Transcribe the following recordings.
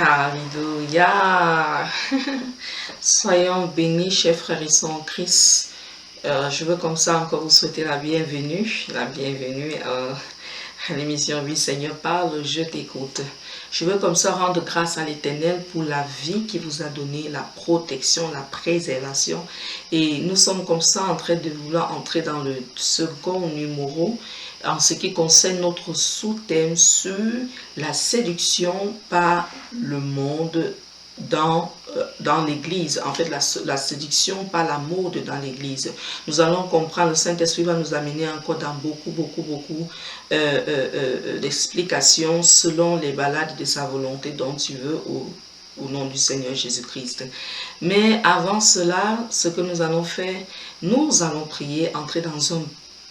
Alléluia. Soyons bénis, chers frères et sœurs en Christ. Je veux comme ça encore vous souhaiter la bienvenue à l'émission Oui Seigneur parle, je t'écoute. Je veux comme ça rendre grâce à l'Éternel pour la vie qui vous a donné, la protection, la préservation. Et nous sommes comme ça en train de vouloir entrer dans le second numéro en ce qui concerne notre sous-thème sur la séduction par le monde dans l'église, en fait la séduction par la mode dans l'église. Nous allons comprendre, le Saint-Esprit va nous amener encore dans beaucoup d'explications selon les balades de sa volonté dont tu veux au nom du Seigneur Jésus-Christ. Mais avant cela, ce que nous allons faire, nous allons prier, entrer dans un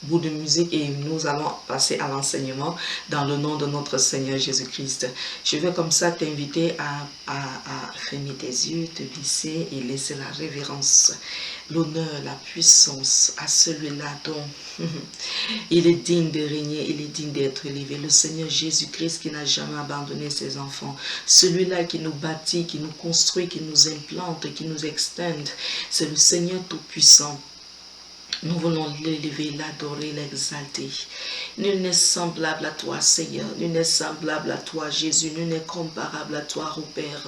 bout de musique et nous allons passer à l'enseignement dans le nom de notre Seigneur Jésus-Christ. Je vais comme ça t'inviter à fermer tes yeux, te glisser et laisser la révérence, l'honneur, la puissance à celui-là dont il est digne de régner, il est digne d'être élevé. Le Seigneur Jésus-Christ qui n'a jamais abandonné ses enfants. Celui-là qui nous bâtit, qui nous construit, qui nous implante, qui nous extende. C'est le Seigneur Tout-Puissant. Nous voulons l'élever, l'adorer, l'exalter. Nul n'est semblable à toi, Seigneur. Nul n'est semblable à toi, Jésus. Nul n'est comparable à toi, ô Père.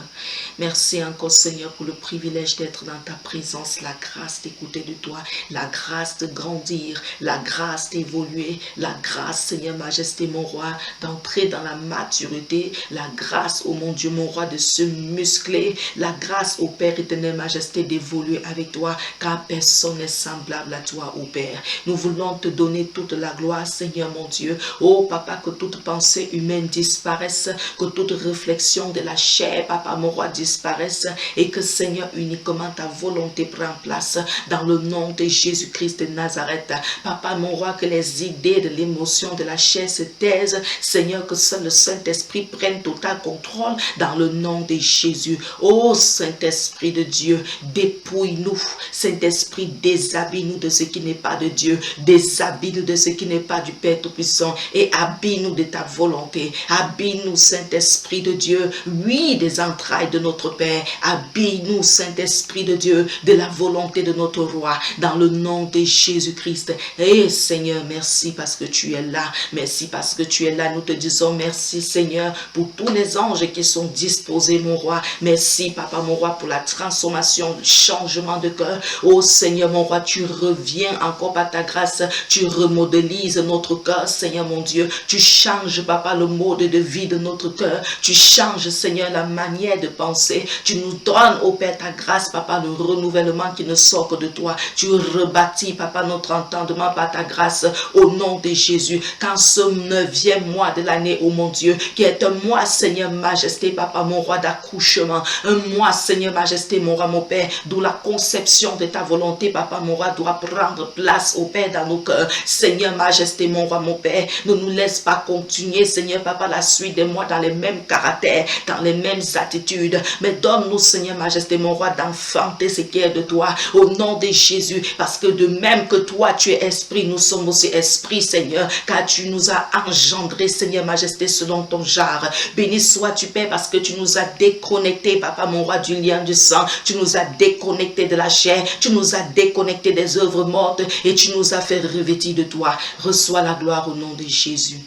Merci encore, Seigneur, pour le privilège d'être dans ta présence, la grâce d'écouter de toi, la grâce de grandir, la grâce d'évoluer, la grâce, Seigneur, Majesté, mon roi, d'entrer dans la maturité, la grâce, ô mon Dieu, mon roi, de se muscler, la grâce, ô Père éternel, Majesté, d'évoluer avec toi, car personne n'est semblable à toi, ô Père. Nous voulons te donner toute la gloire, Seigneur mon Dieu. Oh Papa, que toute pensée humaine disparaisse, que toute réflexion de la chair, Papa mon roi, disparaisse et que Seigneur uniquement ta volonté prenne place dans le nom de Jésus-Christ de Nazareth. Papa mon roi, que les idées de l'émotion de la chair se taisent. Seigneur, que seul le Saint-Esprit prenne total contrôle dans le nom de Jésus. Oh Saint-Esprit de Dieu, dépouille-nous. Saint-Esprit, déshabille-nous de ce qui n'est pas de Dieu, déshabille-nous de ce qui n'est pas du Père Tout-Puissant et habille-nous de ta volonté. Habille-nous, Saint-Esprit de Dieu, oui, des entrailles de notre Père. Habille-nous, Saint-Esprit de Dieu, de la volonté de notre Roi, dans le nom de Jésus-Christ. Et Seigneur, merci parce que tu es là. Merci parce que tu es là. Nous te disons merci, Seigneur, pour tous les anges qui sont disposés, mon Roi. Merci, Papa, mon Roi, pour la transformation, le changement de cœur. Oh Seigneur, mon Roi, tu reviens encore par ta grâce, tu remodélises notre cœur, Seigneur mon Dieu, tu changes, Papa, le mode de vie de notre cœur, tu changes, Seigneur, la manière de penser, tu nous donnes, ô Père, ta grâce, Papa, le renouvellement qui ne sort que de toi, tu rebâtis, Papa, notre entendement par ta grâce, au nom de Jésus, qu'en ce 9e mois de l'année, ô mon Dieu, qui est un mois, Seigneur, Majesté, Papa, mon Roi d'accouchement, un mois, Seigneur, Majesté, mon Roi, mon Père, d'où la conception de ta volonté, Papa, mon Roi, doit prendre place, au Père, dans nos cœurs. Seigneur, Majesté, mon Roi, mon Père, ne nous laisse pas continuer, Seigneur, Papa, la suite des mois dans les mêmes caractères, dans les mêmes attitudes, mais donne-nous, Seigneur, Majesté, mon Roi, d'enfanter ce qui est de toi, au nom de Jésus, parce que de même que toi, tu es esprit, nous sommes aussi esprit, Seigneur, car tu nous as engendrés, Seigneur, Majesté, selon ton genre. Béni sois-tu, Père, parce que tu nous as déconnectés, Papa, mon Roi, du lien du sang, tu nous as déconnectés de la chair, tu nous as déconnectés des œuvres mortes et tu nous as fait revêtir de toi. Reçois la gloire au nom de Jésus.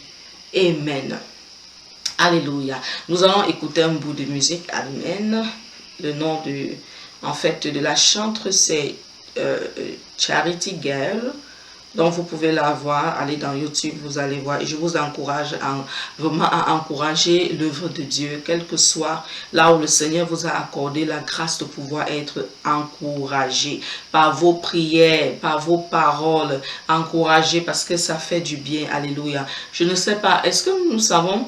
Amen. Alléluia. Nous allons écouter un bout de musique. Amen. Le nom de la chanteuse, c'est Charity Girl. Donc vous pouvez la voir, allez dans YouTube, vous allez voir. Et je vous encourage vraiment à encourager l'œuvre de Dieu, quel que soit là où le Seigneur vous a accordé la grâce de pouvoir être encouragé par vos prières, par vos paroles, encouragé parce que ça fait du bien. Alléluia. Je ne sais pas, est-ce que nous savons...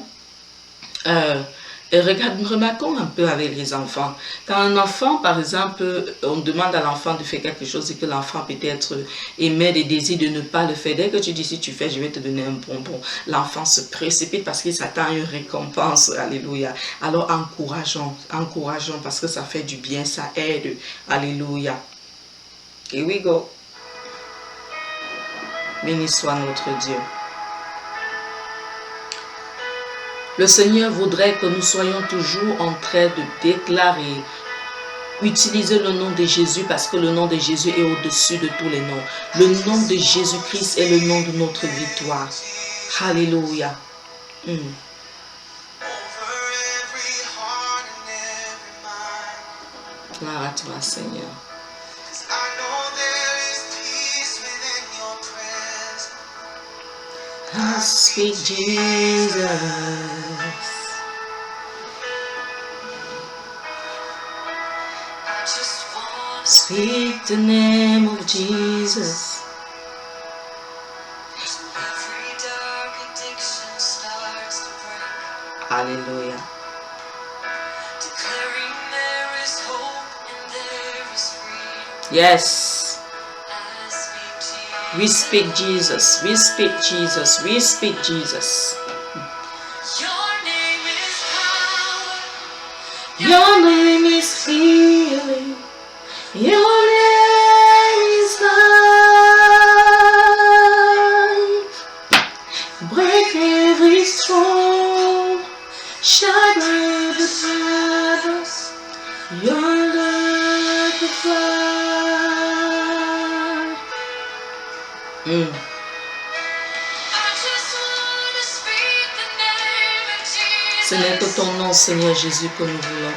remarquons un peu avec les enfants. Quand un enfant, par exemple, on demande à l'enfant de faire quelque chose et que l'enfant peut-être émet des désirs de ne pas le faire. Dès que tu dis si tu fais, je vais te donner un bonbon. L'enfant se précipite parce qu'il s'attend à une récompense. Alléluia. Alors encourageons parce que ça fait du bien, ça aide. Alléluia. Here we go. Béni soit notre Dieu. Le Seigneur voudrait que nous soyons toujours en train de déclarer, utiliser le nom de Jésus parce que le nom de Jésus est au-dessus de tous les noms. Le nom de Jésus-Christ est le nom de notre victoire. Alléluia. Gloire à toi, Seigneur. I speak Jesus. Speak the name of Jesus. Hallelujah. Yes. We speak Jesus. We speak Jesus. We speak Jesus. Your name is power. Your name is healing. Your name is life. Break every strong. Shine every shadows. Your light the fire. Ce n'est que ton nom, Seigneur Jésus, que nous voulons.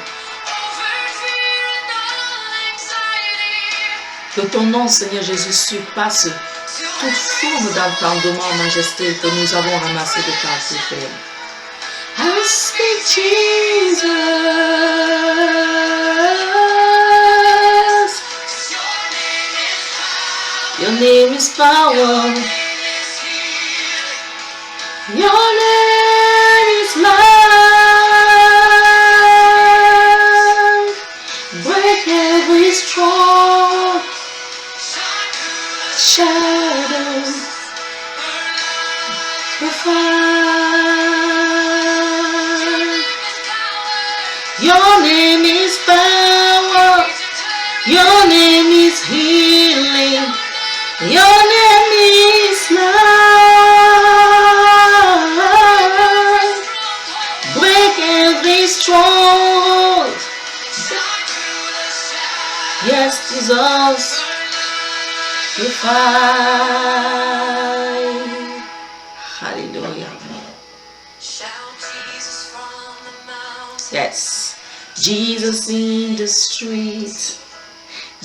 Que ton nom, Seigneur Jésus, surpasse toute forme d'entendement, majesté, que nous avons ramassé de ta Père. I speak Jesus. Your name is power. Your name is life. Break every strong shadow. The fire. Your name is power. Your name is healing. Your name is life. Break every stronghold. Yes, Jesus. The fight. Hallelujah. Yes. Jesus in the streets.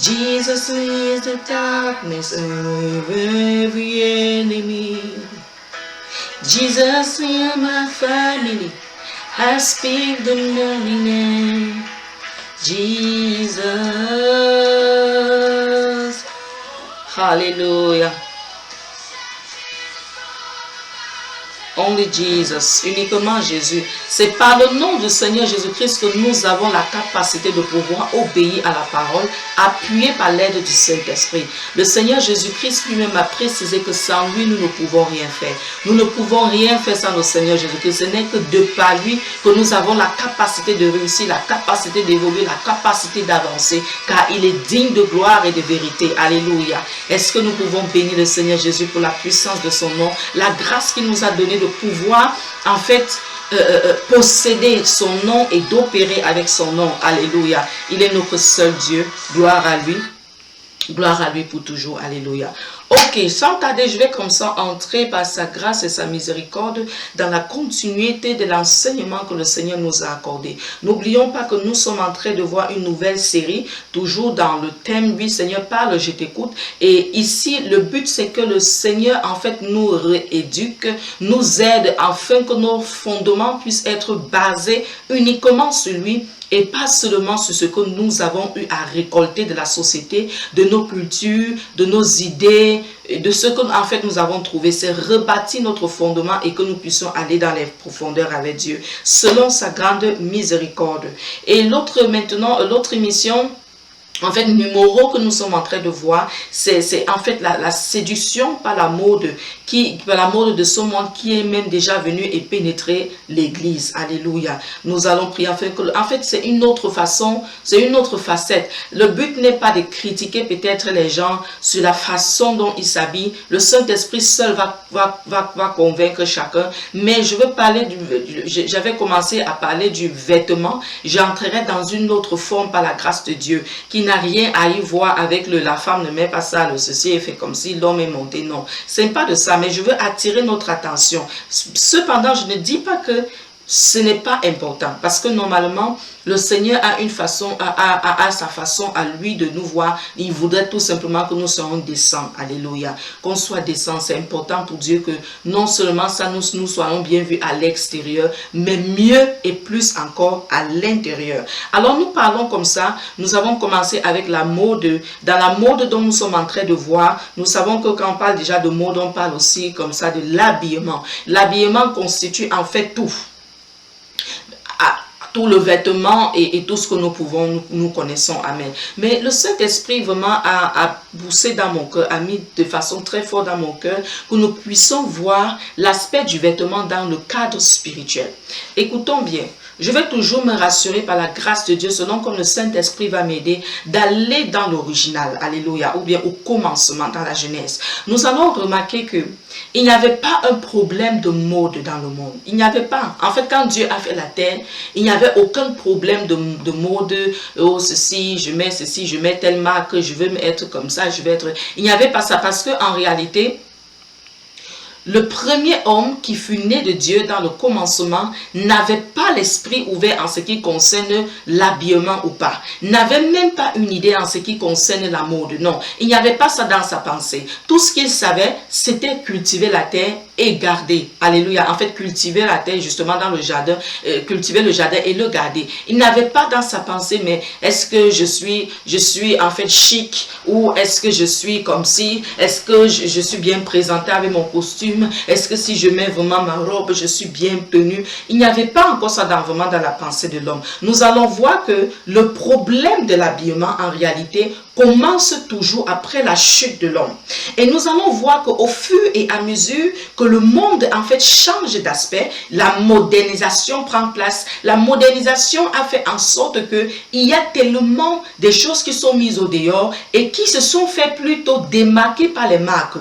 Jesus is the darkness of every enemy. Jesus in my family, I speak the mighty name. Jesus. Hallelujah. Only Jesus, uniquement Jésus. C'est par le nom du Seigneur Jésus-Christ que nous avons la capacité de pouvoir obéir à la parole, appuyé par l'aide du Saint-Esprit. Le Seigneur Jésus-Christ lui-même a précisé que sans lui, nous ne pouvons rien faire. Nous ne pouvons rien faire sans le Seigneur Jésus-Christ. Ce n'est que de par lui que nous avons la capacité de réussir, la capacité d'évoluer, la capacité d'avancer, car il est digne de gloire et de vérité. Alléluia. Est-ce que nous pouvons bénir le Seigneur Jésus pour la puissance de son nom, la grâce qu'il nous a donnée de pouvoir en fait posséder son nom et d'opérer avec son nom. Alléluia. Il est notre seul Dieu. Gloire à lui. Gloire à lui pour toujours. Alléluia. Ok, sans tarder, je vais comme ça entrer par sa grâce et sa miséricorde dans la continuité de l'enseignement que le Seigneur nous a accordé. N'oublions pas que nous sommes en train de voir une nouvelle série, toujours dans le thème « Oui, Seigneur, parle, je t'écoute ». Et ici, le but, c'est que le Seigneur, en fait, nous rééduque, nous aide, afin que nos fondements puissent être basés uniquement sur lui, et pas seulement sur ce que nous avons eu à récolter de la société, de nos cultures, de nos idées, de ce que en fait nous avons trouvé. C'est rebâtir notre fondement et que nous puissions aller dans les profondeurs avec Dieu, selon sa grande miséricorde. Et l'autre émission en fait, numéro que nous sommes en train de voir, c'est en fait la séduction par la mode de ce monde qui est même déjà venu et pénétrer l'église. Alléluia. Nous allons prier en fait, c'est une autre façon, c'est une autre facette. Le but n'est pas de critiquer peut-être les gens sur la façon dont ils s'habillent. Le Saint-Esprit seul va convaincre chacun. Mais je veux parler j'avais commencé à parler du vêtement. J'entrerai dans une autre forme par la grâce de Dieu qui n'a rien à y voir avec la femme ne met pas ça, le ceci est fait comme si l'homme est monté. Non, c'est pas de ça, mais je veux attirer notre attention. Cependant, je ne dis pas que ce n'est pas important parce que normalement, le Seigneur a une façon, a sa façon à lui de nous voir. Il voudrait tout simplement que nous soyons décents. Alléluia. Qu'on soit décents, c'est important pour Dieu que non seulement ça nous soyons bien vus à l'extérieur, mais mieux et plus encore à l'intérieur. Alors nous parlons comme ça. Nous avons commencé avec la mode. Dans la mode dont nous sommes en train de voir, nous savons que quand on parle déjà de mode, on parle aussi comme ça de l'habillement. L'habillement constitue en fait tout. Tout le vêtement et tout ce que nous connaissons. Amen. Mais le Saint-Esprit vraiment a poussé dans mon cœur, a mis de façon très forte dans mon cœur que nous puissions voir l'aspect du vêtement dans le cadre spirituel. Écoutons bien. Je vais toujours me rassurer par la grâce de Dieu, selon comme le Saint-Esprit va m'aider, d'aller dans l'original, alléluia, ou bien au commencement, dans la Genèse. Nous allons remarquer que il n'y avait pas un problème de mode dans le monde. Il n'y avait pas. En fait, quand Dieu a fait la terre, il n'y avait aucun problème de mode. Oh, ceci, je mets telle marque, je veux être comme ça, je vais être... Il n'y avait pas ça parce qu'en réalité, le premier homme qui fut né de Dieu dans le commencement n'avait pas l'esprit ouvert en ce qui concerne l'habillement ou pas. N'avait même pas une idée en ce qui concerne la mode. Non, il n'y avait pas ça dans sa pensée. Tout ce qu'il savait, c'était cultiver la terre et garder. Alléluia. En fait, cultiver la terre justement dans le jardin, cultiver le jardin et le garder. Il n'avait pas dans sa pensée, mais est-ce que je suis en fait chic ou est-ce que je suis comme si, est-ce que je suis bien présenté avec mon costume, est-ce que si je mets vraiment ma robe, je suis bien tenue. Il n'y avait pas encore ça vraiment dans la pensée de l'homme. Nous allons voir que le problème de l'habillement en réalité commence toujours après la chute de l'homme. Et nous allons voir qu'au fur et à mesure que le monde en fait change d'aspect, la modernisation prend place. La modernisation a fait en sorte que il y a tellement de choses qui sont mises au dehors et qui se sont fait plutôt démarquer par les marques.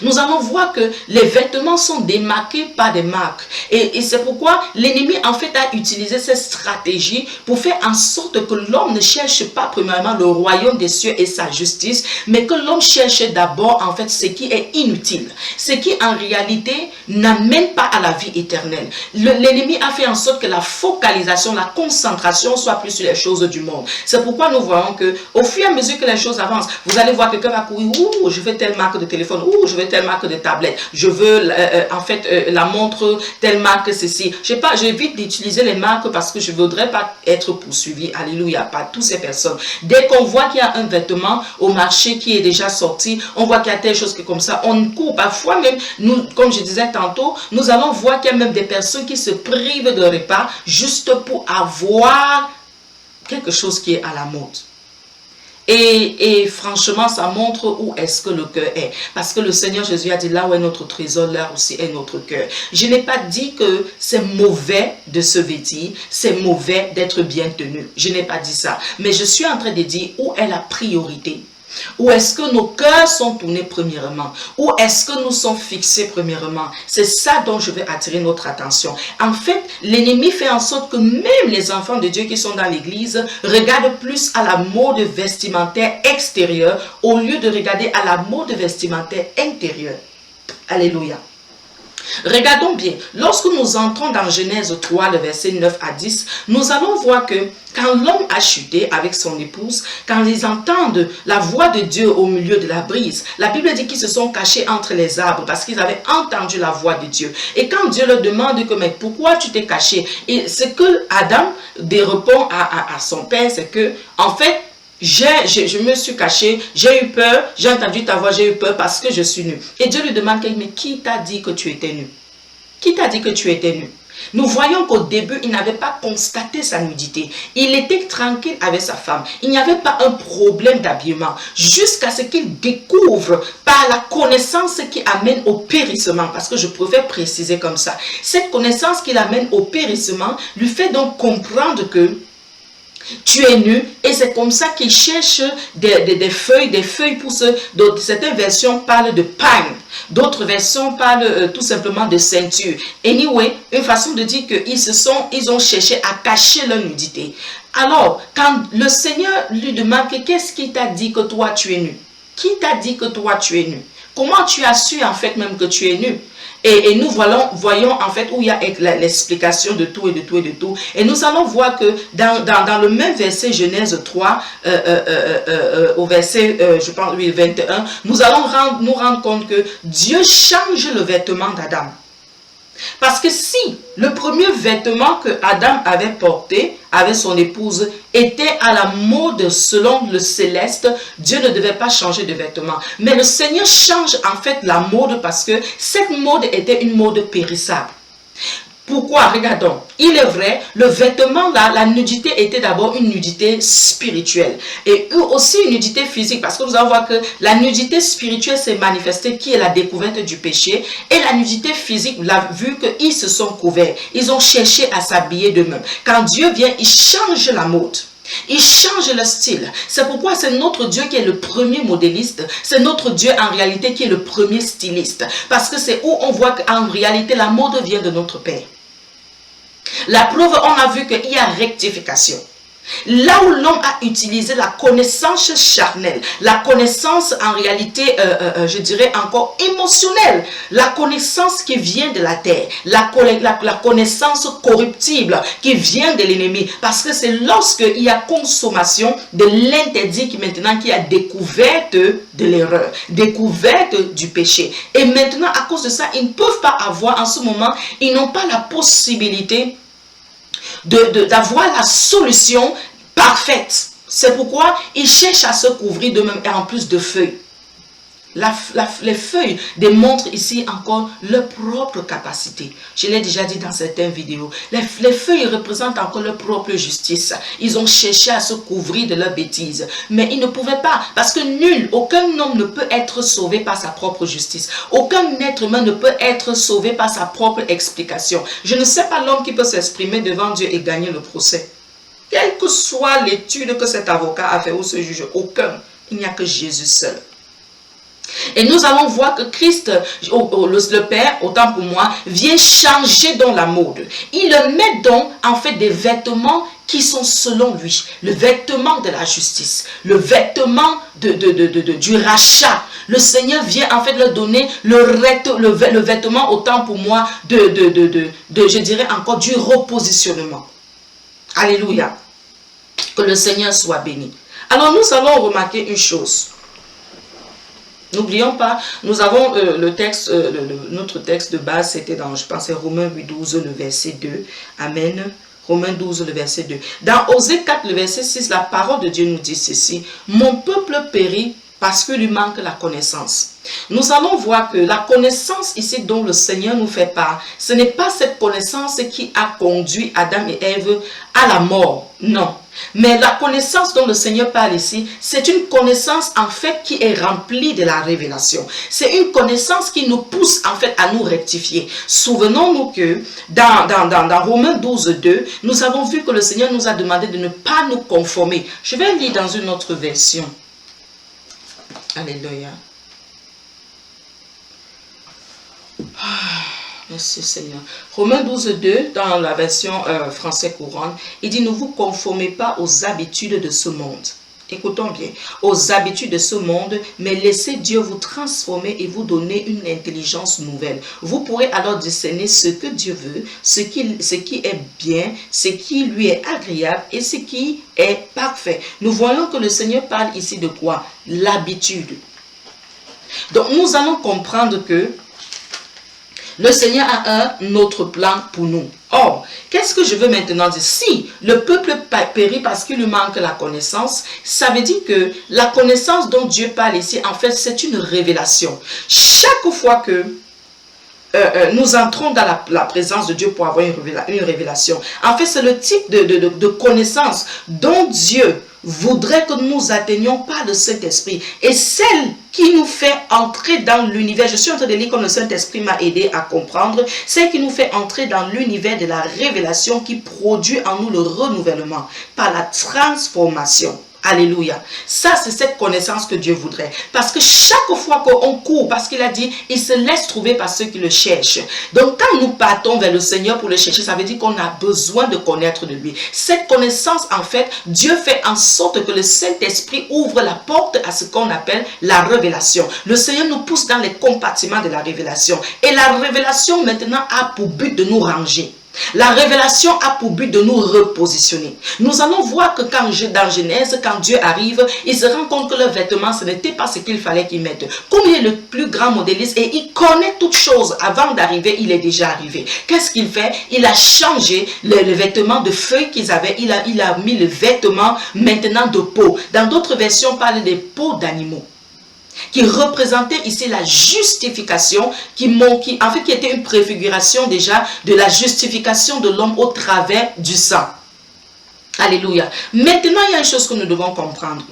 Nous allons voir que les vêtements sont démarqués par des marques. Et c'est pourquoi l'ennemi en fait a utilisé cette stratégie pour faire en sorte que l'homme ne cherche pas premièrement le royaume des cieux et sa justice, mais que l'homme cherche d'abord en fait ce qui est inutile. Ce qui en réalité n'amène pas à la vie éternelle. L'ennemi a fait en sorte que la focalisation, la concentration soit plus sur les choses du monde. C'est pourquoi nous voyons que au fur et à mesure que les choses avancent, vous allez voir que quelqu'un va courir, ouh, je veux telle marque de téléphone, ouh, je veux telle marque de tablette, je veux en fait la montre, telle marque, ceci. J'évite d'utiliser les marques parce que je ne voudrais pas être poursuivi. Alléluia, pas toutes ces personnes. Dès qu'on voit qu'il y a un vêtement au marché qui est déjà sorti, on voit qu'il y a telle chose que comme ça, on court. Parfois même, nous, comme je disais tantôt, nous allons voir qu'il y a même des personnes qui se privent de repas juste pour avoir quelque chose qui est à la mode. Et franchement, ça montre où est-ce que le cœur est. Parce que le Seigneur Jésus a dit, là où est notre trésor, là aussi est notre cœur. Je n'ai pas dit que c'est mauvais de se vêtir, c'est mauvais d'être bien tenu. Je n'ai pas dit ça. Mais je suis en train de dire où est la priorité. Où est-ce que nos cœurs sont tournés premièrement? Où est-ce que nous sommes fixés premièrement? C'est ça dont je veux attirer notre attention. En fait, l'ennemi fait en sorte que même les enfants de Dieu qui sont dans l'église regardent plus à la mode vestimentaire extérieure au lieu de regarder à la mode vestimentaire intérieure. Alléluia. Regardons bien, lorsque nous entrons dans Genèse 3, le verset 9 à 10, nous allons voir que quand l'homme a chuté avec son épouse, quand ils entendent la voix de Dieu au milieu de la brise, la Bible dit qu'ils se sont cachés entre les arbres parce qu'ils avaient entendu la voix de Dieu. Et quand Dieu leur demande que, mais pourquoi tu t'es caché? Et ce que Adam répond à son père, c'est que, en fait, je me suis caché, j'ai eu peur, j'ai entendu ta voix, j'ai eu peur parce que je suis nu. Et Dieu lui demande, mais qui t'a dit que tu étais nu? Qui t'a dit que tu étais nu? Nous voyons qu'au début, il n'avait pas constaté sa nudité. Il était tranquille avec sa femme. Il n'y avait pas un problème d'habillement. Jusqu'à ce qu'il découvre par la connaissance qui amène au périssement. Parce que je préfère préciser comme ça. Cette connaissance qui l'amène au périssement lui fait donc comprendre que tu es nu, et c'est comme ça qu'il cherche des feuilles pour certaines versions parlent de pagne, d'autres versions parlent tout simplement de ceinture. Anyway, une façon de dire qu'ils ont cherché à cacher leur nudité. Alors, quand le Seigneur lui demande qu'est-ce qui t'a dit que toi tu es nu? Qui t'a dit que toi tu es nu? Comment tu as su en fait même que tu es nu? Et nous voyons en fait où il y a l'explication de tout et de tout et de tout. Et nous allons voir que dans le même verset Genèse 3, au verset, je pense, 21, nous allons nous rendre compte que Dieu change le vêtement d'Adam. Parce que si le premier vêtement que Adam avait porté avec son épouse était à la mode selon le céleste, Dieu ne devait pas changer de vêtement. Mais le Seigneur change en fait la mode parce que cette mode était une mode périssable. Pourquoi? Regardons. Il est vrai, le vêtement, la nudité était d'abord une nudité spirituelle. Et aussi une nudité physique. Parce que nous allons voir que la nudité spirituelle s'est manifestée, qui est la découverte du péché. Et la nudité physique, vous l'avez vu qu'ils se sont couverts. Ils ont cherché à s'habiller d'eux-mêmes. Quand Dieu vient, il change la mode. Il change le style. C'est pourquoi c'est notre Dieu qui est le premier modéliste. C'est notre Dieu en réalité qui est le premier styliste. Parce que c'est où on voit qu'en réalité la mode vient de notre Père. La preuve, on a vu qu'il y a rectification. Là où l'homme a utilisé la connaissance charnelle, la connaissance en réalité, je dirais encore émotionnelle, la connaissance qui vient de la terre, la connaissance corruptible qui vient de l'ennemi. Parce que c'est lorsqu'il y a consommation de l'interdit qui a découverte de l'erreur, découverte du péché. Et maintenant, à cause de ça, ils ne peuvent pas avoir en ce moment, ils n'ont pas la possibilité d'avoir la solution parfaite. C'est pourquoi ils cherchent à se couvrir d'eux-mêmes et en plus de feuilles. Les feuilles démontrent ici encore leur propre capacité. Je l'ai déjà dit dans certaines vidéos. Les feuilles représentent encore leur propre justice. Ils ont cherché à se couvrir de leurs bêtises. Mais ils ne pouvaient pas. Parce que aucun homme ne peut être sauvé par sa propre justice. Aucun être humain ne peut être sauvé par sa propre explication. Je ne sais pas l'homme qui peut s'exprimer devant Dieu et gagner le procès. Quelle que soit l'étude que cet avocat a fait ou ce juge, aucun. Il n'y a que Jésus seul. Et nous allons voir que Christ, le Père, autant pour moi, vient changer dans la mode. Il met donc en fait des vêtements qui sont selon lui. Le vêtement de la justice, le vêtement du rachat. Le Seigneur vient en fait leur donner le vêtement, autant pour moi, je dirais encore du repositionnement. Alléluia. Que le Seigneur soit béni. Alors nous allons remarquer une chose. N'oublions pas, nous avons le texte, notre texte de base, c'était dans, je pense, Romains 8:12, le verset 2. Amen. Romains 12, le verset 2. Dans Osée 4, le verset 6, la parole de Dieu nous dit ceci. Mon peuple périt parce qu'il lui manque la connaissance. Nous allons voir que la connaissance ici dont le Seigneur nous fait part, ce n'est pas cette connaissance qui a conduit Adam et Ève à la mort. Non. Mais la connaissance dont le Seigneur parle ici, c'est une connaissance en fait qui est remplie de la révélation. C'est une connaissance qui nous pousse en fait à nous rectifier. Souvenons-nous que dans Romains 12:2, nous avons vu que le Seigneur nous a demandé de ne pas nous conformer. Je vais lire dans une autre version. Alléluia. Merci Seigneur. Romains 12:2, dans la version français courante, il dit: ne vous conformez pas aux habitudes de ce monde. Écoutons bien, aux habitudes de ce monde, mais laissez Dieu vous transformer et vous donner une intelligence nouvelle. Vous pourrez alors discerner ce que Dieu veut, ce qui est bien, ce qui lui est agréable et ce qui est parfait. Nous voyons que le Seigneur parle ici de quoi? L'habitude. Donc nous allons comprendre que le Seigneur a un autre plan pour nous. Or, qu'est-ce que je veux maintenant dire? Si le peuple périt parce qu'il lui manque la connaissance, ça veut dire que la connaissance dont Dieu parle ici, en fait, c'est une révélation. Chaque fois que nous entrons dans la présence de Dieu pour avoir une révélation. En fait, c'est le type de connaissance dont Dieu voudrait que nous atteignions par le Saint-Esprit. Et celle qui nous fait entrer dans l'univers, je suis en train de lire comme le Saint-Esprit m'a aidé à comprendre, celle qui nous fait entrer dans l'univers de la révélation qui produit en nous le renouvellement par la transformation. Alléluia. Ça, c'est cette connaissance que Dieu voudrait. Parce que chaque fois qu'on court, parce qu'il a dit, il se laisse trouver par ceux qui le cherchent. Donc, quand nous partons vers le Seigneur pour le chercher, ça veut dire qu'on a besoin de connaître de lui. Cette connaissance, en fait, Dieu fait en sorte que le Saint-Esprit ouvre la porte à ce qu'on appelle la révélation. Le Seigneur nous pousse dans les compartiments de la révélation. Et la révélation, maintenant, a pour but de nous ranger. La révélation a pour but de nous repositionner. Nous allons voir que dans Genèse, quand Dieu arrive, il se rend compte que le vêtement, ce n'était pas ce qu'il fallait qu'il mette. Comme il est le plus grand modéliste et il connaît toutes choses, avant d'arriver, il est déjà arrivé. Qu'est-ce qu'il fait? Il a changé les vêtements de feuilles qu'ils avaient. Il a mis le vêtement maintenant de peau. Dans d'autres versions, on parle des peaux d'animaux, qui représentait ici la justification, qui était une préfiguration déjà de la justification de l'homme au travers du sang. Alléluia. Maintenant, il y a une chose que nous devons comprendre.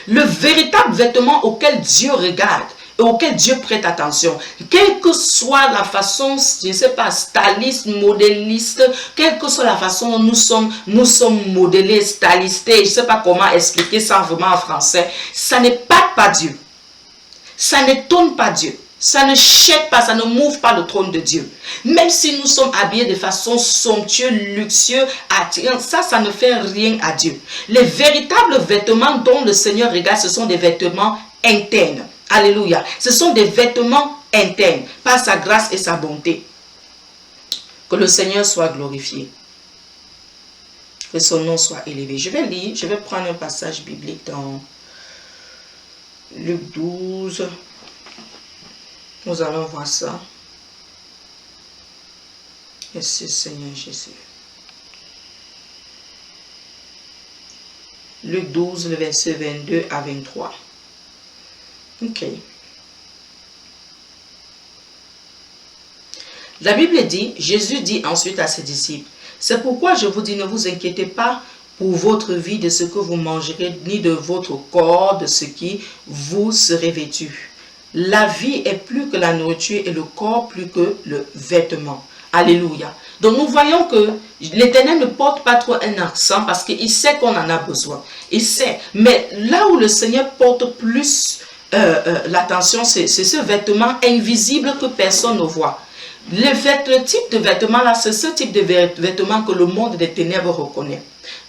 Le véritable vêtement auquel Dieu regarde et auquel Dieu prête attention, quelle que soit la façon, je ne sais pas, styliste, modéliste, quelle que soit la façon dont nous sommes modélés, stylistés, je ne sais pas comment expliquer ça vraiment en français, ça n'est pas Dieu. Ça n'étonne pas Dieu. Ça ne chèque pas, ça ne mouve pas le trône de Dieu. Même si nous sommes habillés de façon somptueuse, luxueuse, attirante, ça ne fait rien à Dieu. Les véritables vêtements dont le Seigneur regarde, ce sont des vêtements internes. Alléluia. Ce sont des vêtements internes, par sa grâce et sa bonté. Que le Seigneur soit glorifié. Que son nom soit élevé. Je vais prendre un passage biblique dans Luc 12, nous allons voir ça. Merci Seigneur Jésus. Luc 12, le verset 22 à 23. Ok. La Bible dit, Jésus dit ensuite à ses disciples, c'est pourquoi je vous dis, ne vous inquiétez pas pour votre vie de ce que vous mangerez, ni de votre corps, de ce qui vous serez vêtu. La vie est plus que la nourriture et le corps plus que le vêtement. Alléluia. Donc nous voyons que l'Éternel ne porte pas trop un accent parce qu'il sait qu'on en a besoin. Il sait. Mais là où le Seigneur porte plus l'attention, c'est ce vêtement invisible que personne ne voit. Le type de vêtement là, c'est ce type de vêtement que le monde des ténèbres reconnaît.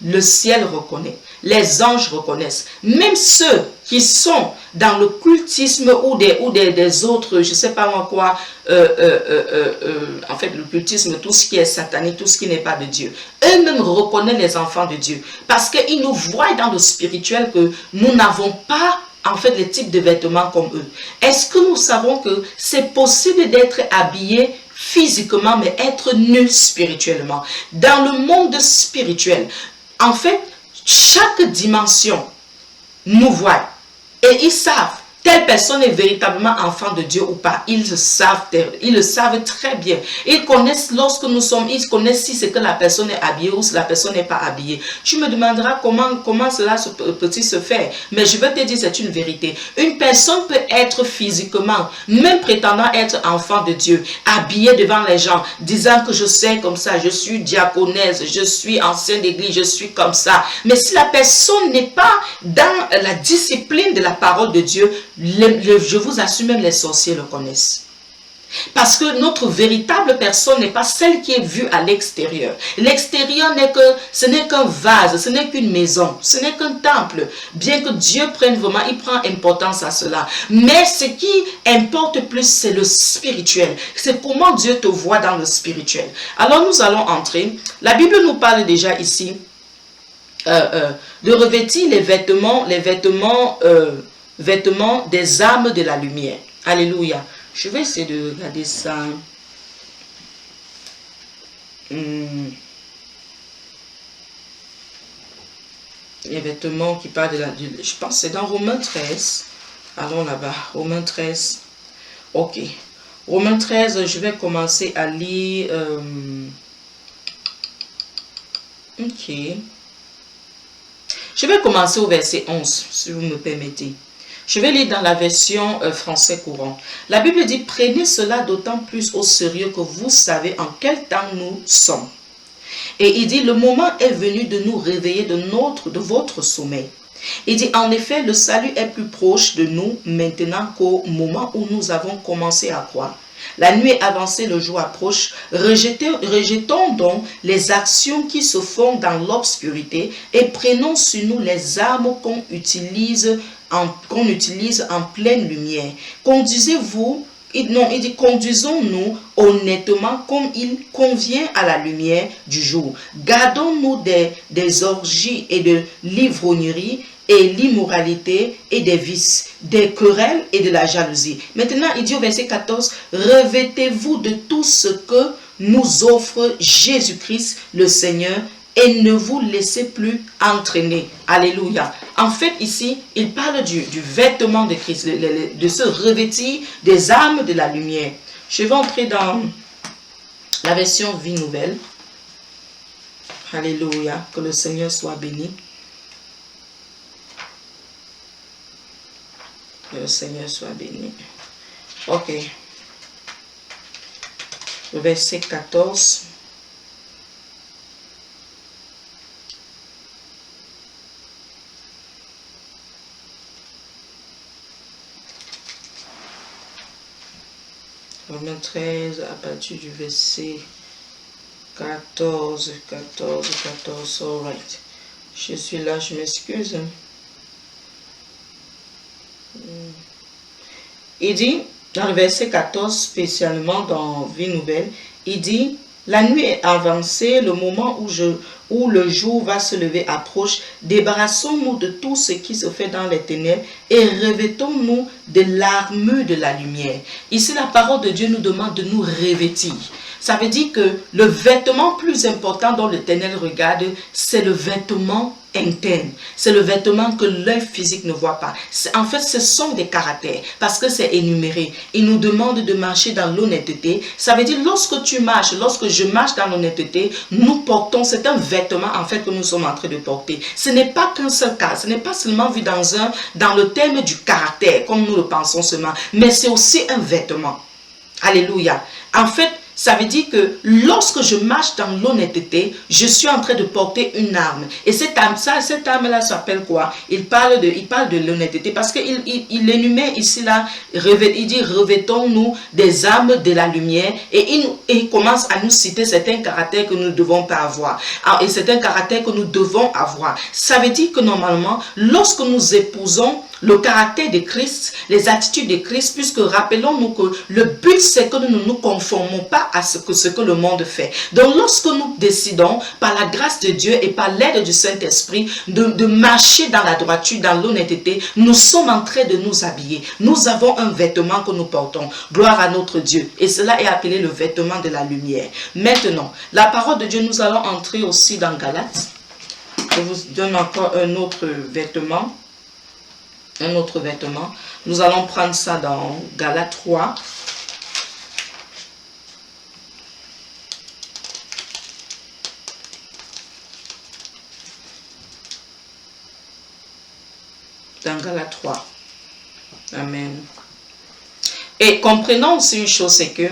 Le ciel reconnaît, les anges reconnaissent, même ceux qui sont dans le cultisme ou des autres, je ne sais pas moi quoi, en fait le cultisme, tout ce qui est satanique, tout ce qui n'est pas de Dieu, eux-mêmes reconnaissent les enfants de Dieu, parce qu'ils nous voient dans le spirituel que nous n'avons pas en fait les types de vêtements comme eux. Est-ce que nous savons que c'est possible d'être habillé physiquement, mais être nu spirituellement? Dans le monde spirituel, en fait, chaque dimension nous voit et ils savent telle personne est véritablement enfant de Dieu ou pas. Ils le savent très bien. Ils connaissent ils connaissent si c'est que la personne est habillée ou si la personne n'est pas habillée. Tu me demanderas comment cela peut-il se faire. Mais je vais te dire, c'est une vérité. Une personne peut être physiquement, même prétendant être enfant de Dieu, habillée devant les gens, disant que je sais comme ça, je suis diaconesse, je suis ancienne d'église, je suis comme ça. Mais si la personne n'est pas dans la discipline de la parole de Dieu, je vous assure, même les sorciers le connaissent. Parce que notre véritable personne n'est pas celle qui est vue à l'extérieur. L'extérieur ce n'est qu'un vase, ce n'est qu'une maison, ce n'est qu'un temple. Bien que Dieu prenne vraiment, il prend importance à cela. Mais ce qui importe plus, c'est le spirituel. C'est comment Dieu te voit dans le spirituel. Alors nous allons entrer. La Bible nous parle déjà ici de revêtir les vêtements des âmes de la lumière. Alléluia. Je vais essayer de regarder ça. Les vêtements qui parlent je pense que c'est dans Romains 13. Allons là-bas. Romains 13. Ok. Romains 13, je vais commencer à lire... ok. Je vais commencer au verset 11, si vous me permettez. Je vais lire dans la version français courant. La Bible dit, prenez cela d'autant plus au sérieux que vous savez en quel temps nous sommes. Et il dit, le moment est venu de nous réveiller de votre sommeil. Il dit, en effet, le salut est plus proche de nous maintenant qu'au moment où nous avons commencé à croire. La nuit est avancée, le jour approche. Rejetons donc les actions qui se font dans l'obscurité et prenons sur nous les armes qu'on utilise en pleine lumière. Conduisez-vous. Non, il dit, conduisons-nous honnêtement comme il convient à la lumière du jour. Gardons-nous des orgies et de l'ivrognerie et l'immoralité et des vices, des querelles et de la jalousie. Maintenant, il dit au verset 14, revêtez-vous de tout ce que nous offre Jésus-Christ le Seigneur et ne vous laissez plus entraîner. Alléluia. En fait, ici, il parle du vêtement de Christ, de se revêtir des armes de la lumière. Je vais entrer dans la version Vie Nouvelle. Alléluia. Que le Seigneur soit béni. Que le Seigneur soit béni. Ok. Le verset 14. Romains 13, à partir du verset 14, all right. Je suis là, je m'excuse. Il dit, dans le verset 14, spécialement dans Vie Nouvelle, il dit, la nuit est avancée, le moment où le jour va se lever approche, débarrassons-nous de tout ce qui se fait dans les ténèbres et revêtons-nous de l'armure de la lumière. Ici, la parole de Dieu nous demande de nous revêtir. Ça veut dire que le vêtement plus important dont l'Éternel regarde, c'est le vêtement interne. C'est le vêtement que l'œil physique ne voit pas. En fait, ce sont des caractères parce que c'est énuméré. Il nous demande de marcher dans l'honnêteté. Ça veut dire lorsque tu marches, lorsque je marche dans l'honnêteté, nous portons, c'est un vêtement en fait que nous sommes en train de porter. Ce n'est pas qu'un seul cas, ce n'est pas seulement vu dans le thème du caractère comme nous le pensons seulement, mais c'est aussi un vêtement. Alléluia. En fait, ça veut dire que lorsque je marche dans l'honnêteté, je suis en train de porter une arme. Et cette arme-là s'appelle quoi? Il parle de l'honnêteté parce qu'il énumère ici, là, il dit revêtons-nous des armes de la lumière et il commence à nous citer certains caractères que nous ne devons pas avoir. Et certains caractères que nous devons avoir. Ça veut dire que normalement, lorsque nous épousons le caractère de Christ, les attitudes de Christ, puisque rappelons-nous que le but c'est que nous ne nous conformons pas à ce que le monde fait. Donc lorsque nous décidons par la grâce de Dieu et par l'aide du Saint-Esprit de marcher dans la droiture, dans l'honnêteté, nous sommes en train de nous habiller. Nous avons un vêtement que nous portons. Gloire à notre Dieu. Et cela est appelé le vêtement de la lumière. Maintenant, la parole de Dieu, nous allons entrer aussi dans Galates. Je vous donne encore un autre vêtement. Nous allons prendre ça dans Galates 3. Dans Galates 3. Amen. Et comprenons aussi une chose, c'est que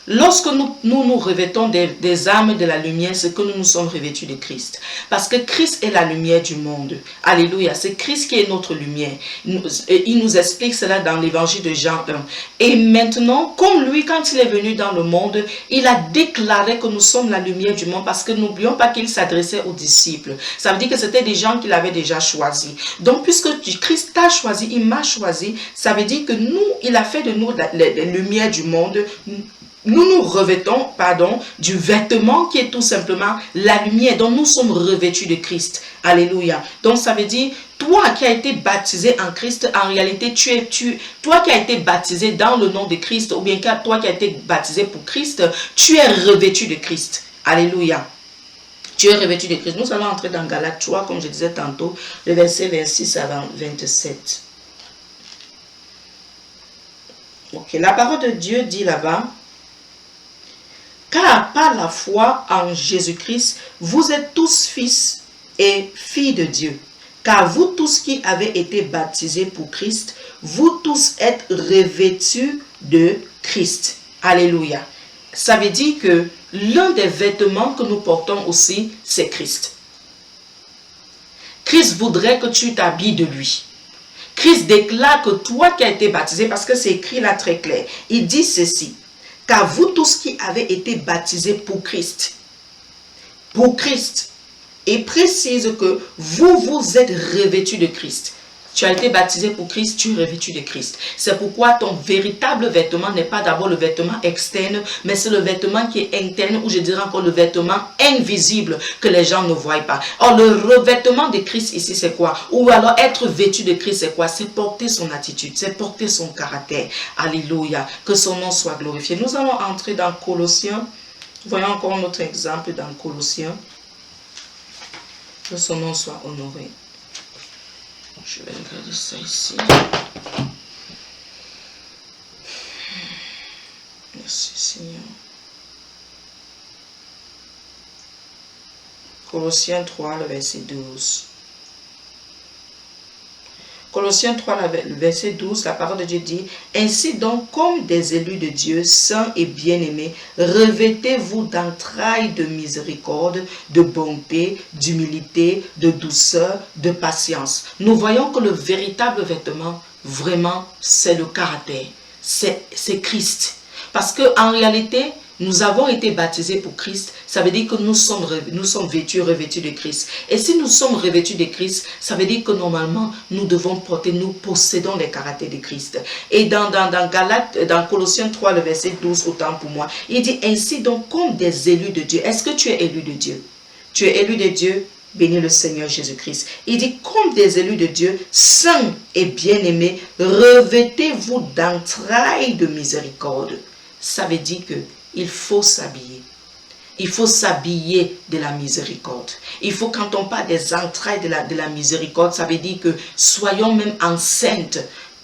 lorsque nous revêtons des armes de la lumière, c'est que nous sommes revêtus de Christ. Parce que Christ est la lumière du monde. Alléluia. C'est Christ qui est notre lumière. Il nous explique cela dans l'évangile de Jean 1. Et maintenant, comme lui, quand il est venu dans le monde, il a déclaré que nous sommes la lumière du monde parce que n'oublions pas qu'il s'adressait aux disciples. Ça veut dire que c'était des gens qu'il avait déjà choisis. Donc, puisque Christ t'a choisi, il m'a choisi, ça veut dire que il a fait de nous les lumières du monde. Nous nous revêtons, du vêtement qui est tout simplement la lumière dont nous sommes revêtus de Christ. Alléluia. Donc ça veut dire, toi qui as été baptisé en Christ, en réalité, toi qui as été baptisé dans le nom de Christ, ou bien toi qui as été baptisé pour Christ, tu es revêtu de Christ. Alléluia. Tu es revêtu de Christ. Nous allons entrer dans Galates 3, comme je disais tantôt, le verset 26 à 27. Ok, la parole de Dieu dit là-bas, car par la foi en Jésus-Christ, vous êtes tous fils et filles de Dieu. Car vous tous qui avez été baptisés pour Christ, vous tous êtes revêtus de Christ. Alléluia. Ça veut dire que l'un des vêtements que nous portons aussi, c'est Christ. Christ voudrait que tu t'habilles de lui. Christ déclare que toi qui as été baptisé, parce que c'est écrit là très clair, il dit ceci, car vous tous qui avez été baptisés pour Christ, et précise que vous, vous êtes revêtus de Christ. Tu as été baptisé pour Christ, tu es revêtu de Christ. C'est pourquoi ton véritable vêtement n'est pas d'abord le vêtement externe, mais c'est le vêtement qui est interne, ou je dirais encore le vêtement invisible que les gens ne voient pas. Or, le revêtement de Christ ici, c'est quoi? Ou alors être vêtu de Christ, c'est quoi? C'est porter son attitude, c'est porter son caractère. Alléluia. Que son nom soit glorifié. Nous allons entrer dans Colossiens. Voyons encore notre exemple dans Colossiens. Que son nom soit honoré. Je vais regarder ça ici. Merci Seigneur. Colossiens 3, le verset 12. Colossiens 3, le verset 12, la parole de Dieu dit, « Ainsi donc, comme des élus de Dieu, saints et bien-aimés, revêtez-vous d'entrailles de miséricorde, de bonté, d'humilité, de douceur, de patience. » Nous voyons que le véritable vêtement, vraiment, c'est le caractère, c'est Christ. Parce qu'en réalité, nous avons été baptisés pour Christ, ça veut dire que nous sommes revêtus de Christ. Et si nous sommes revêtus de Christ, ça veut dire que normalement, nous devons porter, nous possédons les caractères de Christ. Et dans Colossiens 3, le verset 12, autant pour moi, il dit ainsi donc comme des élus de Dieu. Est-ce que tu es élu de Dieu? Tu es élu de Dieu? Bénis le Seigneur Jésus-Christ. Il dit comme des élus de Dieu, saints et bien-aimés, revêtez-vous d'entrailles de miséricorde. Ça veut dire que il faut s'habiller. Il faut s'habiller de la miséricorde. Il faut, quand on parle des entrailles de la miséricorde, ça veut dire que soyons même enceintes,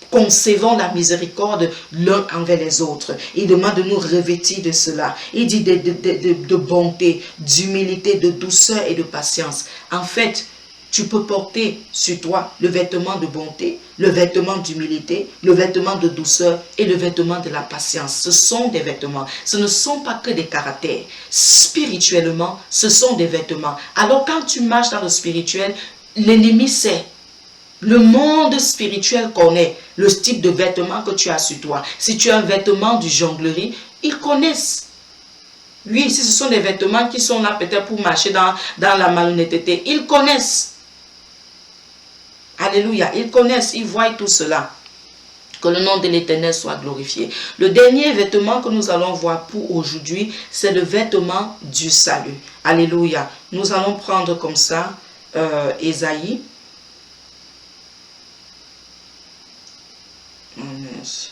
concevons la miséricorde l'un envers les autres. Il demande de nous revêtir de cela. Il dit de bonté, d'humilité, de douceur et de patience. En fait, tu peux porter sur toi le vêtement de bonté, le vêtement d'humilité, le vêtement de douceur et le vêtement de la patience. Ce sont des vêtements. Ce ne sont pas que des caractères. Spirituellement, ce sont des vêtements. Alors quand tu marches dans le spirituel, l'ennemi sait. Le monde spirituel connaît le type de vêtements que tu as sur toi. Si tu as un vêtement du jonglerie, ils connaissent. Oui, si ce sont des vêtements qui sont là peut-être pour marcher dans la malhonnêteté, ils connaissent. Alléluia, ils connaissent, ils voient tout cela. Que le nom de l'Éternel soit glorifié. Le dernier vêtement que nous allons voir pour aujourd'hui, c'est le vêtement du salut. Alléluia. Nous allons prendre comme ça Ésaïe. Oh, merci.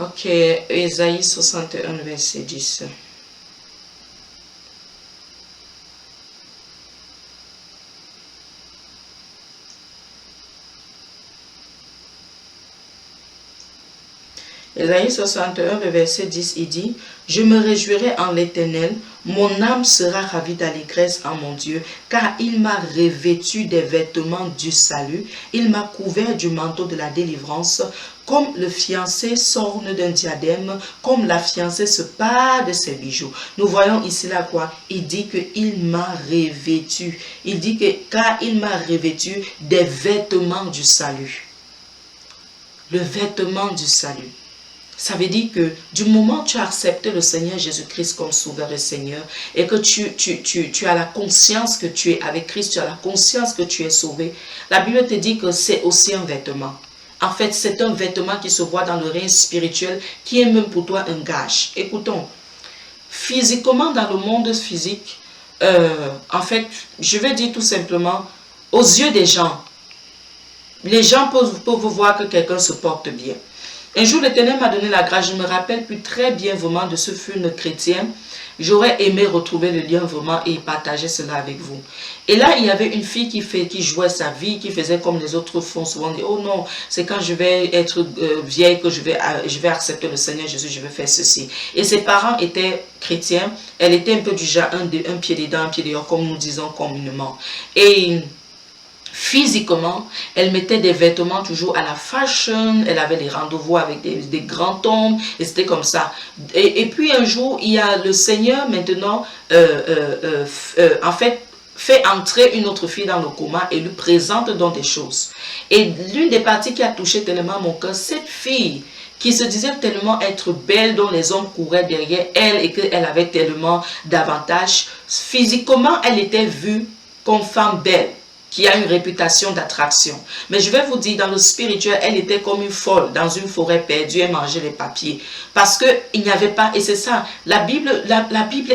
Ok, Ésaïe 61, verset 10. Ésaïe 61, le verset 10, il dit, « Je me réjouirai en l'Éternel, mon âme sera ravie d'allégresse en mon Dieu, car il m'a revêtu des vêtements du salut, il m'a couvert du manteau de la délivrance, comme le fiancé s'orne d'un diadème, comme la fiancée se pare de ses bijoux. » Nous voyons ici là quoi? Il dit qu'il m'a revêtu. Il dit que car il m'a revêtu des vêtements du salut. Le vêtement du salut. Ça veut dire que du moment où tu as accepté le Seigneur Jésus-Christ comme souverain Seigneur et que tu as la conscience que tu es avec Christ, tu as la conscience que tu es sauvé, la Bible te dit que c'est aussi un vêtement. En fait, c'est un vêtement qui se voit dans le règne spirituel qui est même pour toi un gage. Écoutons, physiquement dans le monde physique, en fait, je vais dire tout simplement, aux yeux des gens, les gens peuvent voir que quelqu'un se porte bien. Un jour, l'Éternel m'a donné la grâce. Je me rappelle plus très bien vraiment de ce film chrétien. J'aurais aimé retrouver le lien vraiment et partager cela avec vous. Et là, il y avait une fille qui jouait sa vie, qui faisait comme les autres font souvent. Dit, oh non, c'est quand je vais être vieille que je vais accepter le Seigneur Jésus, je vais faire ceci. Et ses parents étaient chrétiens. Elle était un peu du genre un pied dedans, un pied dehors, comme nous disons communément. Et physiquement, elle mettait des vêtements toujours à la fashion, elle avait des rendez-vous avec des grands hommes, et c'était comme ça. Et puis un jour, il y a le Seigneur maintenant, en fait entrer une autre fille dans le coma et lui présente donc des choses. Et l'une des parties qui a touché tellement mon cœur, cette fille qui se disait tellement être belle, dont les hommes couraient derrière elle et qu'elle avait tellement d'avantages, physiquement, elle était vue comme femme belle, qui a une réputation d'attraction. Mais je vais vous dire, dans le spirituel, elle était comme une folle dans une forêt perdue et mangeait les papiers. Parce qu'il n'y avait pas, et c'est ça, la Bible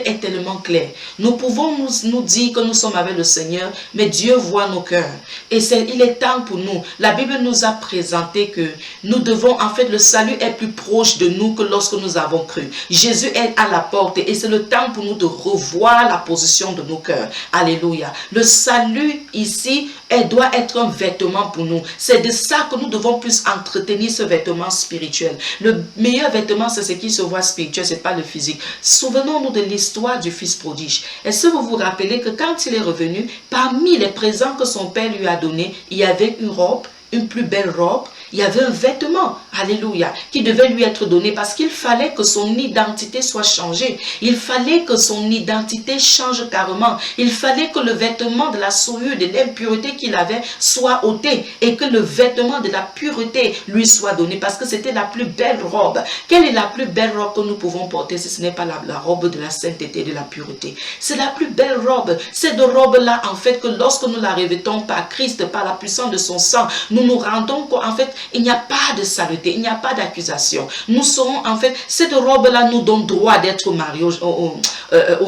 est tellement claire. Nous pouvons nous dire que nous sommes avec le Seigneur, mais Dieu voit nos cœurs. Et il est temps pour nous. La Bible nous a présenté que nous devons, en fait, le salut est plus proche de nous que lorsque nous avons cru. Jésus est à la porte et c'est le temps pour nous de revoir la position de nos cœurs. Alléluia. Le salut ici, elle doit être un vêtement pour nous. C'est de ça que nous devons plus entretenir ce vêtement spirituel. Le meilleur vêtement, c'est ce qui se voit spirituel, c'est pas le physique. Souvenons-nous de l'histoire du fils prodige. Est-ce que vous vous rappelez que quand il est revenu, parmi les présents que son père lui a donnés, il y avait une robe, une plus belle robe, il y avait un vêtement, alléluia, qui devait lui être donné parce qu'il fallait que son identité soit changée. Il fallait que son identité change carrément. Il fallait que le vêtement de la souillure, de l'impureté qu'il avait soit ôté et que le vêtement de la pureté lui soit donné parce que c'était la plus belle robe. Quelle est la plus belle robe que nous pouvons porter si ce n'est pas la robe de la sainteté, de la pureté? C'est la plus belle robe. Cette robe-là, en fait, que lorsque nous la revêtons par Christ, par la puissance de son sang, nous nous rendons compte, en fait, il n'y a pas de saleté, il n'y a pas d'accusation. Nous serons, en fait, cette robe-là nous donne droit d'être au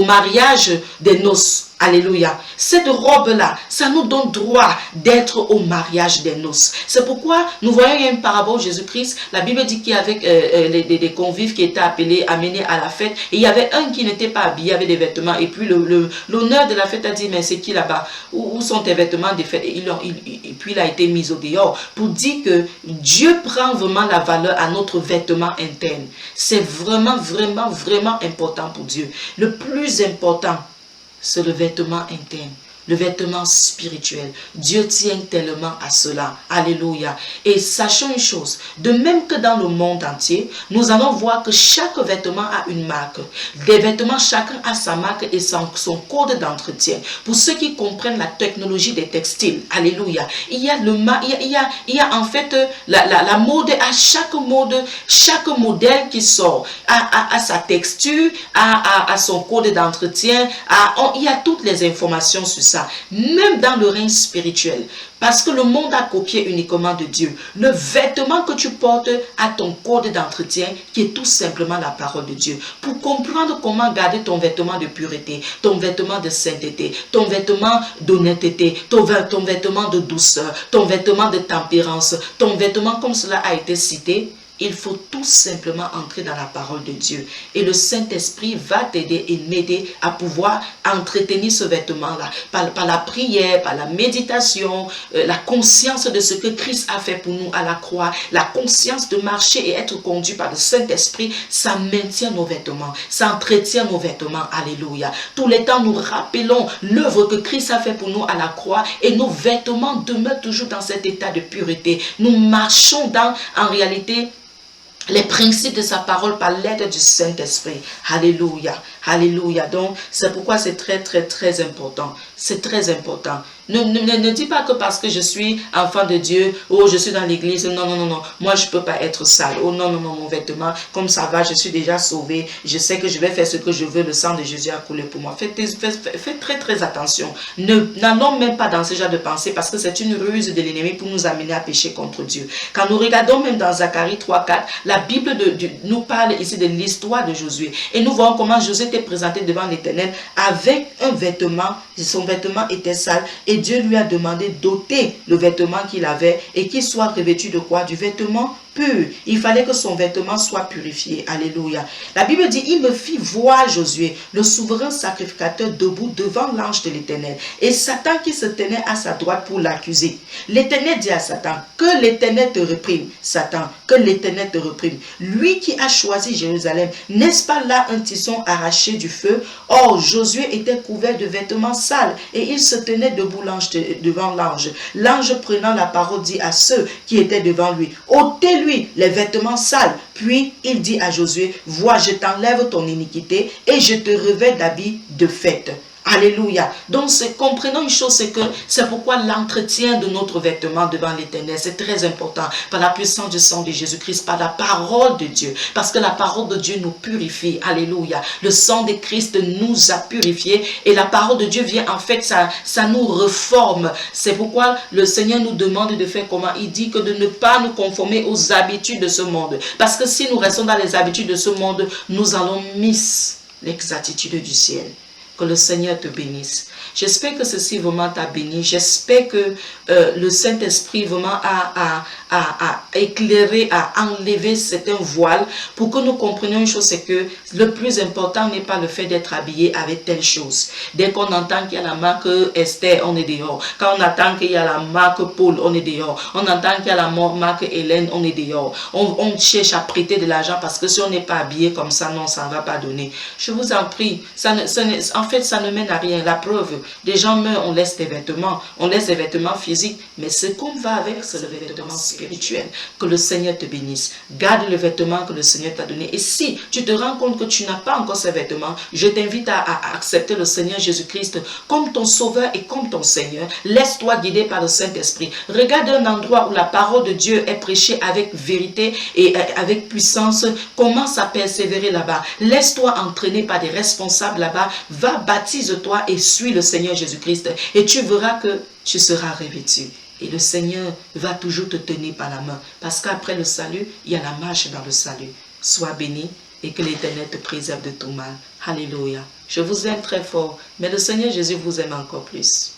mariage des noces. Alléluia. Cette robe-là, ça nous donne droit d'être au mariage des noces. C'est pourquoi nous voyons il y a une parabole Jésus-Christ. La Bible dit qu'il y avait des convives qui étaient amenés à la fête. Et il y avait un qui n'était pas habillé avec des vêtements. Et puis l'honneur de la fête a dit, mais c'est qui là-bas? Où sont tes vêtements de fête? Et puis il a été mis au dehors pour dire que Dieu prend vraiment la valeur à notre vêtement interne. C'est vraiment, vraiment, vraiment important pour Dieu. Le plus important, c'est le vêtement interne, le vêtement spirituel. Dieu tient tellement à cela. Alléluia. Et sachons une chose, de même que dans le monde entier, nous allons voir que chaque vêtement a une marque. Des vêtements, chacun a sa marque et son code d'entretien. Pour ceux qui comprennent la technologie des textiles, alléluia, il y a en fait la mode, à chaque modèle qui sort, à sa texture, à son code d'entretien, il y a toutes les informations sur ça. Même dans le règne spirituel, parce que le monde a copié uniquement de Dieu. Le vêtement que tu portes a ton code d'entretien qui est tout simplement la parole de Dieu. Pour comprendre comment garder ton vêtement de pureté, ton vêtement de sainteté, ton vêtement d'honnêteté, ton vêtement de douceur, ton vêtement de tempérance, ton vêtement comme cela a été cité, il faut tout simplement entrer dans la parole de Dieu. Et le Saint-Esprit va t'aider et m'aider à pouvoir entretenir ce vêtement-là. Par la prière, par la méditation, la conscience de ce que Christ a fait pour nous à la croix, la conscience de marcher et être conduit par le Saint-Esprit, ça maintient nos vêtements, ça entretient nos vêtements. Alléluia. Tous les temps, nous rappelons l'œuvre que Christ a fait pour nous à la croix et nos vêtements demeurent toujours dans cet état de pureté. Nous marchons en réalité, les principes de sa parole par l'aide du Saint-Esprit. Alléluia. Alléluia. Donc, c'est pourquoi c'est très, très, très important. C'est très important. Ne dis pas que parce que je suis enfant de Dieu, oh, je suis dans l'église, non, non, non, non, moi je ne peux pas être sale. Oh non, non, non, mon vêtement, comme ça va, je suis déjà sauvé, je sais que je vais faire ce que je veux, le sang de Jésus a coulé pour moi. Faites très, très attention. N'allons même pas dans ce genre de pensée parce que c'est une ruse de l'ennemi pour nous amener à pécher contre Dieu. Quand nous regardons même dans Zacharie 3:4, la Bible nous parle ici de l'histoire de Josué. Et nous voyons comment Josué était présenté devant l'Éternel avec un vêtement, son vêtement était sale et Dieu lui a demandé d'ôter le vêtement qu'il avait et qu'il soit revêtu de quoi? Du vêtement pur. Il fallait que son vêtement soit purifié. Alléluia. La Bible dit, il me fit voir Josué, le souverain sacrificateur, debout devant l'ange de l'Éternel. Et Satan qui se tenait à sa droite pour l'accuser. L'Éternel dit à Satan, que l'Éternel te réprime. Satan, que l'Éternel te réprime. Lui qui a choisi Jérusalem, n'est-ce pas là un tisson arraché du feu? Or, Josué était couvert de vêtements sales et il se tenait debout devant l'ange. L'ange prenant la parole dit à ceux qui étaient devant lui, ôtez-lui les vêtements sales. Puis il dit à Josué, vois, je t'enlève ton iniquité et je te revêt d'habits de fête. Alléluia. Donc, comprenons une chose, c'est que c'est pourquoi l'entretien de notre vêtement devant l'Éternel, c'est très important. Par la puissance du sang de Jésus-Christ, par la parole de Dieu. Parce que la parole de Dieu nous purifie. Alléluia. Le sang de Christ nous a purifiés. Et la parole de Dieu vient, en fait, ça nous reforme. C'est pourquoi le Seigneur nous demande de faire comment? Il dit que de ne pas nous conformer aux habitudes de ce monde. Parce que si nous restons dans les habitudes de ce monde, nous allons miss l'exactitude du ciel. Que le Seigneur te bénisse. J'espère que ceci vraiment t'a béni. J'espère que le Saint-Esprit vraiment a éclairé, a enlevé certains voiles pour que nous comprenions une chose, c'est que le plus important n'est pas le fait d'être habillé avec telle chose. Dès qu'on entend qu'il y a la marque Esther, on est dehors. Quand on entend qu'il y a la marque Paul, on est dehors. On entend qu'il y a la marque Hélène, on est dehors. On cherche à prêter de l'argent parce que si on n'est pas habillé comme ça, non, ça ne va pas donner. Je vous en prie, en fait, ça ne mène à rien. La preuve, des gens meurent, on laisse des vêtements, on laisse des vêtements physiques, mais ce qu'on va avec, c'est le vêtement spirituel. Que le Seigneur te bénisse. Garde le vêtement que le Seigneur t'a donné. Et si tu te rends compte que tu n'as pas encore ces vêtements, je t'invite à accepter le Seigneur Jésus-Christ comme ton Sauveur et comme ton Seigneur. Laisse-toi guider par le Saint-Esprit. Regarde un endroit où la parole de Dieu est prêchée avec vérité et avec puissance. Commence à persévérer là-bas. Laisse-toi entraîner par des responsables là-bas. Va, baptise-toi et suis le Seigneur Jésus-Christ. Et tu verras que tu seras revêtu. Et le Seigneur va toujours te tenir par la main. Parce qu'après le salut, il y a la marche dans le salut. Sois béni et que l'Éternel te préserve de tout mal. Alléluia. Je vous aime très fort, mais le Seigneur Jésus vous aime encore plus.